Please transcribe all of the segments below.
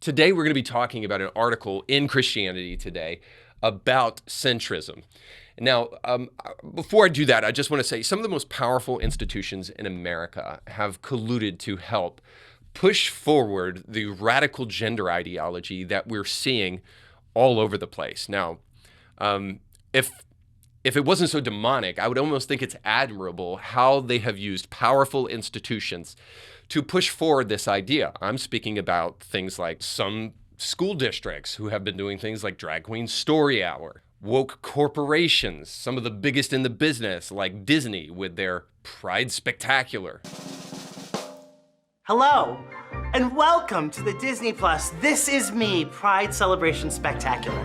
Today, we're going to be talking about an article in Christianity Today about centrism. Now, before I do that, I just want to say some of the most powerful institutions in America have colluded to help push forward the radical gender ideology that we're seeing all over the place. Now, if it wasn't so demonic, I would almost think it's admirable how they have used powerful institutions to push forward this idea. I'm speaking about things like some school districts who have been doing things like Drag Queen Story Hour, woke corporations, some of the biggest in the business like Disney with their Pride Spectacular. Hello, and welcome to the Disney Plus This Is Me Pride Celebration Spectacular.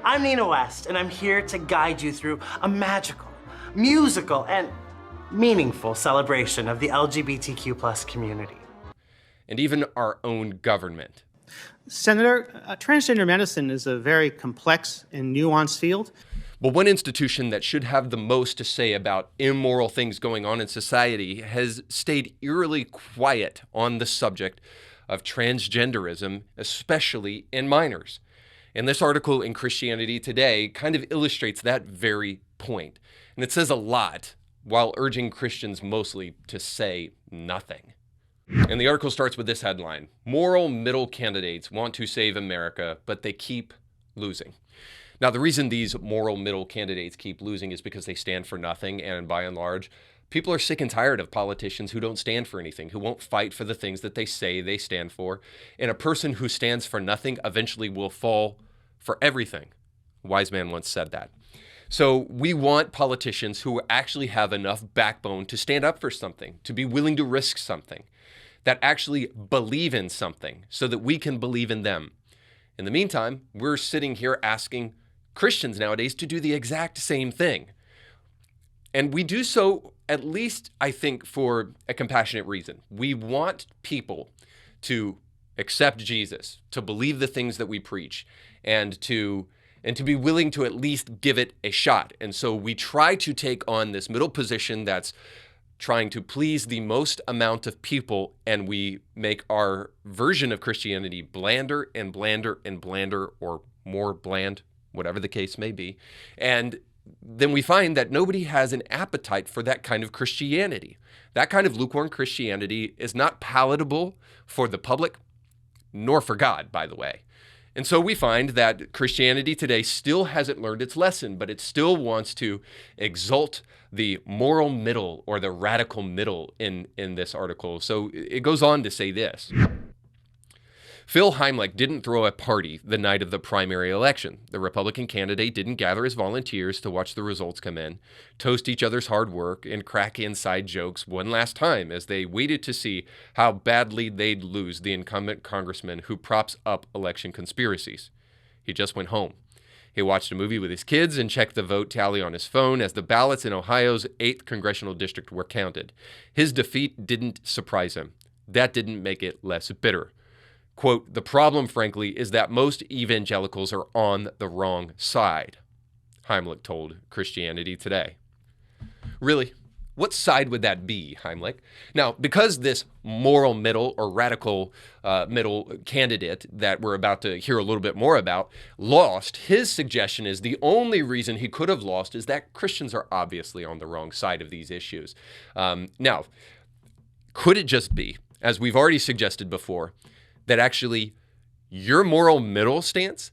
I'm Nina West, and I'm here to guide you through a magical, musical, and meaningful celebration of the LGBTQ plus community. And even our own government. Senator, transgender medicine is a very complex and nuanced field. But one institution that should have the most to say about immoral things going on in society has stayed eerily quiet on the subject of transgenderism, especially in minors. And this article in Christianity Today kind of illustrates that very point. And it says a lot while urging Christians mostly to say nothing. And the article starts with this headline: Moral middle candidates want to save America, but they keep losing. Now, the reason these moral middle candidates keep losing is because they stand for nothing, and by and large, people are sick and tired of politicians who don't stand for anything, who won't fight for the things that they say they stand for. And a person who stands for nothing eventually will fall for everything. A wise man once said that. So we want politicians who actually have enough backbone to stand up for something, to be willing to risk something, that actually believe in something so that we can believe in them. In the meantime, we're sitting here asking Christians nowadays to do the exact same thing. And we do so, at least, I think, for a compassionate reason. We want people to accept Jesus, to believe the things that we preach, and to be willing to at least give it a shot. And so we try to take on this middle position that's trying to please the most amount of people, and we make our version of Christianity blander and blander and blander, or more bland, whatever the case may be. And then we find that nobody has an appetite for that kind of Christianity. That kind of lukewarm Christianity is not palatable for the public, nor for God, by the way. And so we find that Christianity Today still hasn't learned its lesson, but it still wants to exalt the moral middle or the radical middle in this article. So it goes on to say this: Phil Heimlich didn't throw a party the night of the primary election. The Republican candidate didn't gather his volunteers to watch the results come in, toast each other's hard work, and crack inside jokes one last time as they waited to see how badly they'd lose the incumbent congressman who props up election conspiracies. He just went home. He watched a movie with his kids and checked the vote tally on his phone as the ballots in Ohio's 8th congressional district were counted. His defeat didn't surprise him. That didn't make it less bitter. Quote, the problem, frankly, is that most evangelicals are on the wrong side, Heimlich told Christianity Today. Really? What side would that be, Heimlich? Now, because this moral middle or radical middle candidate that we're about to hear a little bit more about lost, his suggestion is the only reason he could have lost is that Christians are obviously on the wrong side of these issues. Now, could it just be, as we've already suggested before, that actually your moral middle stance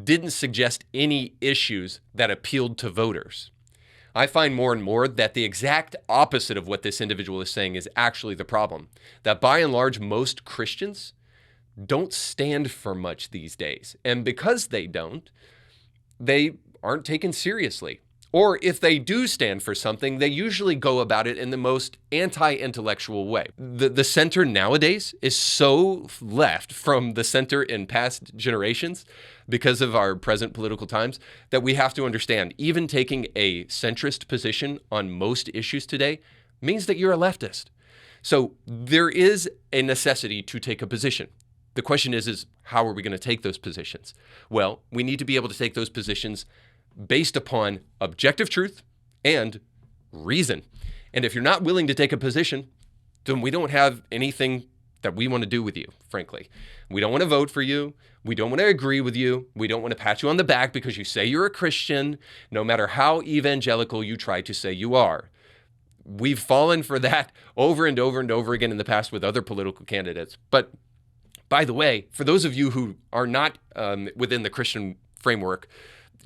didn't suggest any issues that appealed to voters? I find more and more that the exact opposite of what this individual is saying is actually the problem. That by and large, most Christians don't stand for much these days. And because they don't, they aren't taken seriously. Or if they do stand for something, they usually go about it in the most anti-intellectual way. The center nowadays is so left from the center in past generations because of our present political times that we have to understand even taking a centrist position on most issues today means that you're a leftist. So there is a necessity to take a position. The question is how are we going to take those positions? Well, we need to be able to take those positions based upon objective truth and reason. And if you're not willing to take a position, then we don't have anything that we want to do with you, frankly. We don't want to vote for you. We don't want to agree with you. We don't want to pat you on the back because you say you're a Christian, no matter how evangelical you try to say you are. We've fallen for that over and over and over again in the past with other political candidates. But by the way, for those of you who are not within the Christian framework,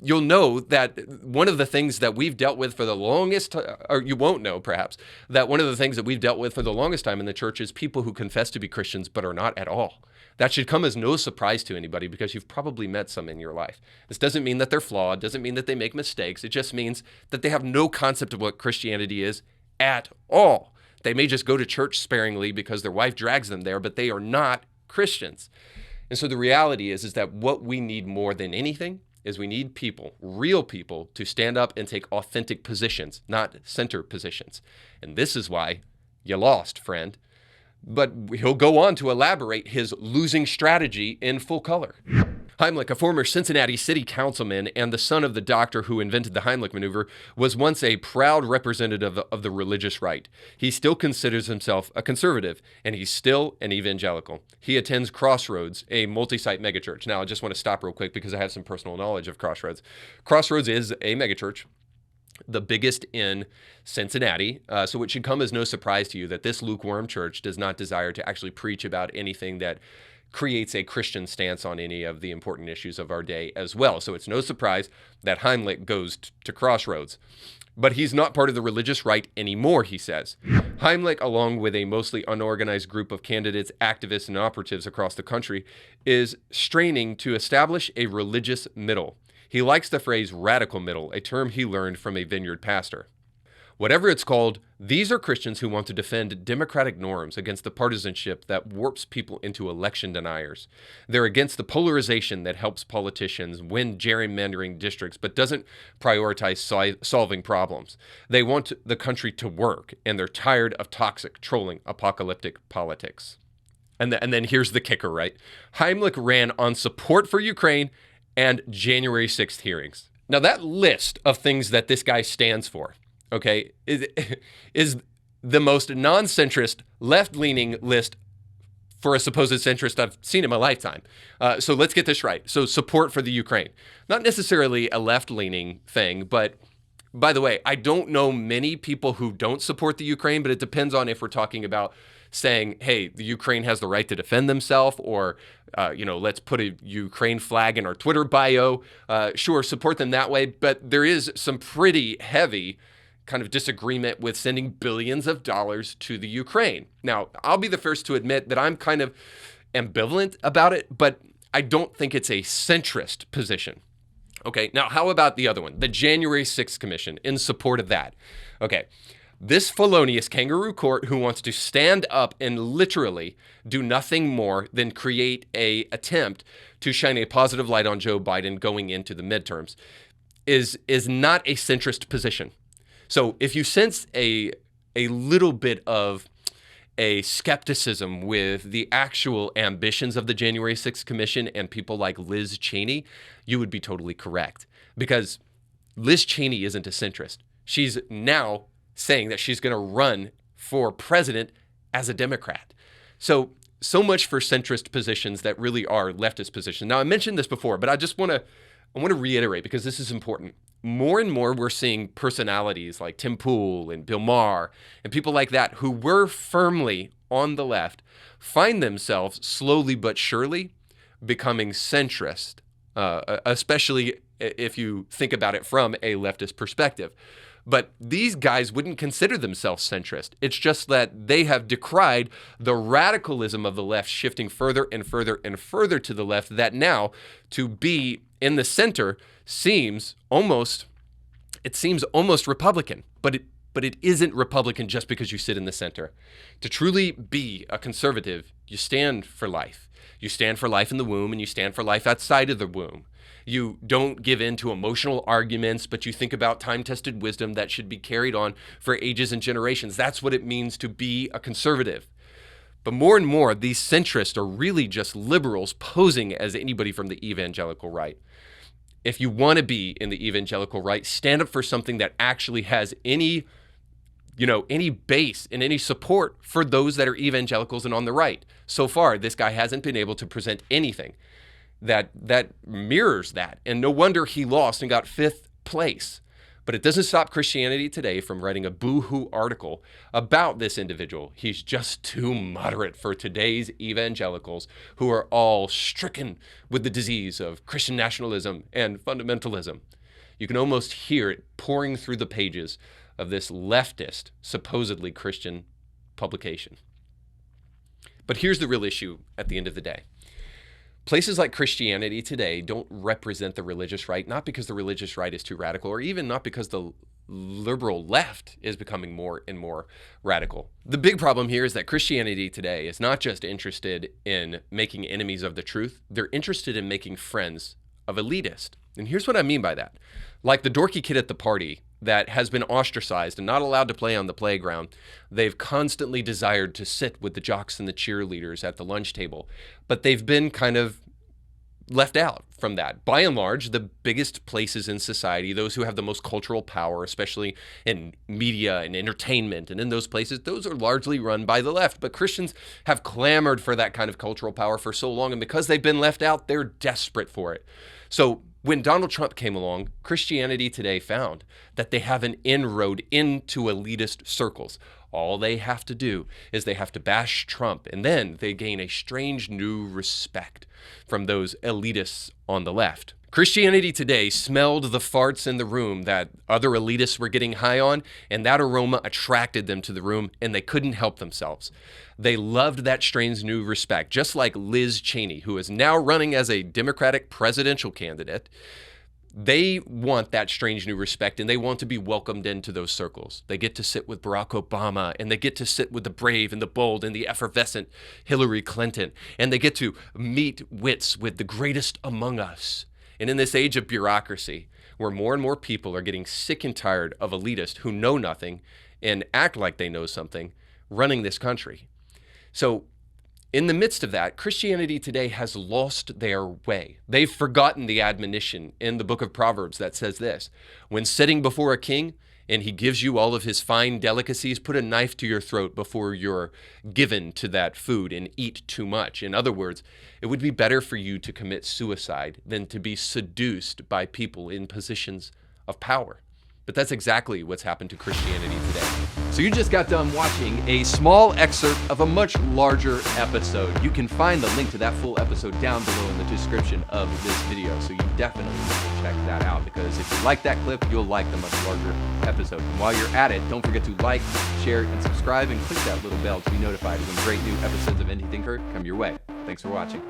you'll know that one of the things that we've dealt with for the longest, or you won't know perhaps, that one of the things that we've dealt with for the longest time in the church is people who confess to be Christians but are not at all. That should come as no surprise to anybody because you've probably met some in your life. This doesn't mean that they're flawed, doesn't mean that they make mistakes. It just means that they have no concept of what Christianity is at all. They may just go to church sparingly because their wife drags them there, but they are not Christians. And so the reality is that what we need more than anything is we need people, real people, to stand up and take authentic positions, not center positions. And this is why you lost, friend. But he'll go on to elaborate his losing strategy in full color. Heimlich, a former Cincinnati city councilman and the son of the doctor who invented the Heimlich maneuver, was once a proud representative of the religious right. He still considers himself a conservative, and he's still an evangelical. He attends Crossroads, a multi-site megachurch. Now, I just want to stop real quick because I have some personal knowledge of Crossroads. Crossroads is a megachurch, the biggest in Cincinnati, so it should come as no surprise to you that this lukewarm church does not desire to actually preach about anything that creates a Christian stance on any of the important issues of our day as well. So it's no surprise that Heimlich goes to Crossroads. But he's not part of the religious right anymore, he says. Heimlich, along with a mostly unorganized group of candidates, activists, and operatives across the country, is straining to establish a religious middle. He likes the phrase radical middle, a term he learned from a vineyard pastor. Whatever it's called, these are Christians who want to defend democratic norms against the partisanship that warps people into election deniers. They're against the polarization that helps politicians win gerrymandering districts but doesn't prioritize solving problems. They want the country to work, and they're tired of toxic, trolling, apocalyptic politics. And then here's the kicker, right? Heimlich ran on support for Ukraine and January 6th hearings. Now, that list of things that this guy stands for, okay, is the most non-centrist, left-leaning list for a supposed centrist I've seen in my lifetime. So let's get this right. So support for the Ukraine. Not necessarily a left-leaning thing, but by the way, I don't know many people who don't support the Ukraine, but it depends on if we're talking about saying, hey, the Ukraine has the right to defend themselves, or, let's put a Ukraine flag in our Twitter bio. Sure, support them that way, but there is some pretty heavy kind of disagreement with sending billions of dollars to the Ukraine. Now, I'll be the first to admit that I'm kind of ambivalent about it, but I don't think it's a centrist position. Okay, now how about the other one, the January 6th Commission, in support of that? Okay, this felonious kangaroo court who wants to stand up and literally do nothing more than create an attempt to shine a positive light on Joe Biden going into the midterms is not a centrist position. So if you sense a little bit of a skepticism with the actual ambitions of the January 6th Commission and people like Liz Cheney, you would be totally correct. Because Liz Cheney isn't a centrist. She's now saying that she's going to run for president as a Democrat. So much for centrist positions that really are leftist positions. Now, I mentioned this before, but I want to reiterate because this is important. More and more, we're seeing personalities like Tim Pool and Bill Maher and people like that who were firmly on the left find themselves slowly but surely becoming centrist, especially if you think about it from a leftist perspective. But these guys wouldn't consider themselves centrist. It's just that they have decried the radicalism of the left shifting further and further and further to the left, that now to be in the center seems almost Republican. But it isn't Republican just because you sit in the center. To truly be a conservative, you stand for life. You stand for life in the womb, and you stand for life outside of the womb. You don't give in to emotional arguments, but you think about time-tested wisdom that should be carried on for ages and generations. That's what it means to be a conservative. But more and more, these centrists are really just liberals posing as anybody from the evangelical right. If you want to be in the evangelical right, stand up for something that actually has any any base and any support for those that are evangelicals and on the right. So far, this guy hasn't been able to present anything that mirrors that. And no wonder he lost and got 5th place. But it doesn't stop Christianity Today from writing a boo-hoo article about this individual. He's just too moderate for today's evangelicals who are all stricken with the disease of Christian nationalism and fundamentalism. You can almost hear it pouring through the pages of this leftist, supposedly Christian publication. But here's the real issue at the end of the day. Places like Christianity Today don't represent the religious right, not because the religious right is too radical, or even not because the liberal left is becoming more and more radical. The big problem here is that Christianity Today is not just interested in making enemies of the truth, they're interested in making friends of elitists. And here's what I mean by that. Like the dorky kid at the party that has been ostracized and not allowed to play on the playground, they've constantly desired to sit with the jocks and the cheerleaders at the lunch table, but they've been kind of left out from that. By and large, the biggest places in society, those who have the most cultural power, especially in media and entertainment, and in those places, those are largely run by the left. But Christians have clamored for that kind of cultural power for so long, and because they've been left out, they're desperate for it. So when Donald Trump came along, Christianity Today found that they have an inroad into elitist circles. All they have to do is they have to bash Trump, and then they gain a strange new respect from those elitists on the left. Christianity Today smelled the farts in the room that other elitists were getting high on, and that aroma attracted them to the room, and they couldn't help themselves. They loved that strange new respect, just like Liz Cheney, who is now running as a Democratic presidential candidate. They want that strange new respect, and they want to be welcomed into those circles. They get to sit with Barack Obama, and they get to sit with the brave and the bold and the effervescent Hillary Clinton, and they get to meet wits with the greatest among us. And in this age of bureaucracy, where more and more people are getting sick and tired of elitists who know nothing and act like they know something running this country. So in the midst of that, Christianity Today has lost their way. They've forgotten the admonition in the book of Proverbs that says this: when sitting before a king and he gives you all of his fine delicacies, put a knife to your throat before you're given to that food and eat too much. In other words, it would be better for you to commit suicide than to be seduced by people in positions of power. But that's exactly what's happened to Christianity Today. So you just got done watching a small excerpt of a much larger episode. You can find the link to that full episode down below in the description of this video. So you definitely need to check that out, because if you like that clip, you'll like the much larger episode. And while you're at it, don't forget to like, share, and subscribe, and click that little bell to be notified when great new episodes of Anything Heard come your way. Thanks for watching.